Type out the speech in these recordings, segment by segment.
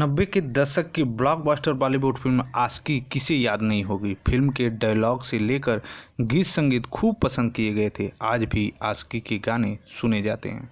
90 के दशक की ब्लॉकबस्टर बॉलीवुड फिल्म आशिकी किसे याद नहीं होगी। फिल्म के डायलॉग से लेकर गीत संगीत खूब पसंद किए गए थे। आज भी आशिकी के गाने सुने जाते हैं।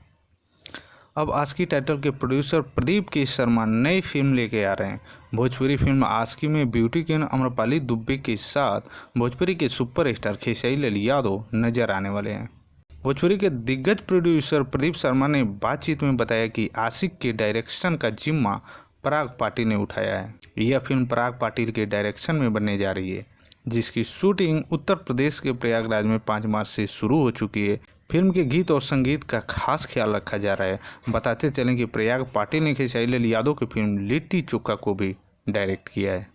अब आशिकी टाइटल के प्रोड्यूसर प्रदीप के शर्मा नई फिल्म लेके आ रहे हैं। भोजपुरी फिल्म आशिकी में ब्यूटी क्वीन आम्रपाली दुबे के साथ भोजपुरी के सुपरस्टार खेसारी लाल यादव नजर आने वाले हैं। भोजपुरी के दिग्गज प्रोड्यूसर प्रदीप शर्मा ने बातचीत में बताया कि आशिक के डायरेक्शन का जिम्मा पराग पाटिल ने उठाया है। यह फिल्म पराग पाटिल के डायरेक्शन में बनने जा रही है, जिसकी शूटिंग उत्तर प्रदेश के प्रयागराज में 5 मार्च से शुरू हो चुकी है। फिल्म के गीत और संगीत का खास ख्याल रखा जा रहा है। बताते चलें कि प्रयाग पाटिल ने खेसारी लाल यादव की फिल्म लिट्टी चोखा को भी डायरेक्ट किया है।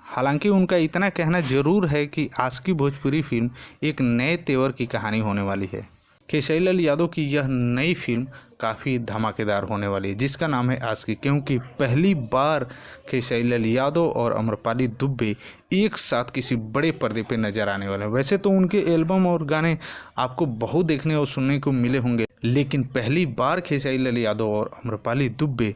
हालांकि उनका इतना कहना जरूर है कि आशिकी भोजपुरी फिल्म एक नए तेवर की कहानी होने वाली है। खेसारी लाल यादव की यह नई फिल्म काफ़ी धमाकेदार होने वाली है, जिसका नाम है आशिकी, क्योंकि पहली बार खेसारी लाल यादव और आम्रपाली दुबे एक साथ किसी बड़े पर्दे पे नजर आने वाले हैं। वैसे तो उनके एल्बम और गाने आपको बहुत देखने और सुनने को मिले होंगे, लेकिन पहली बार खेसारी लाल यादव और आम्रपाली दुबे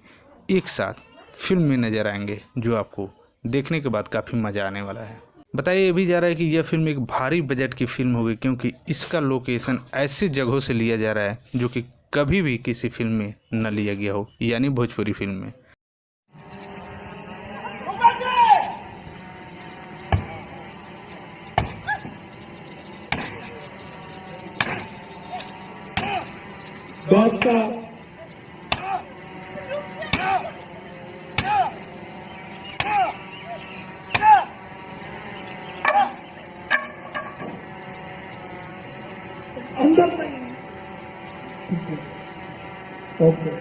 एक साथ फिल्म में नजर आएंगे, जो आपको देखने के बाद काफ़ी मज़ा आने वाला है। बताया ये भी जा रहा है कि यह फिल्म एक भारी बजट की फिल्म होगी, क्योंकि इसका लोकेशन ऐसी जगहों से लिया जा रहा है जो कि कभी भी किसी फिल्म में न लिया गया हो, यानी भोजपुरी फिल्म में। अंदर नहीं। ओके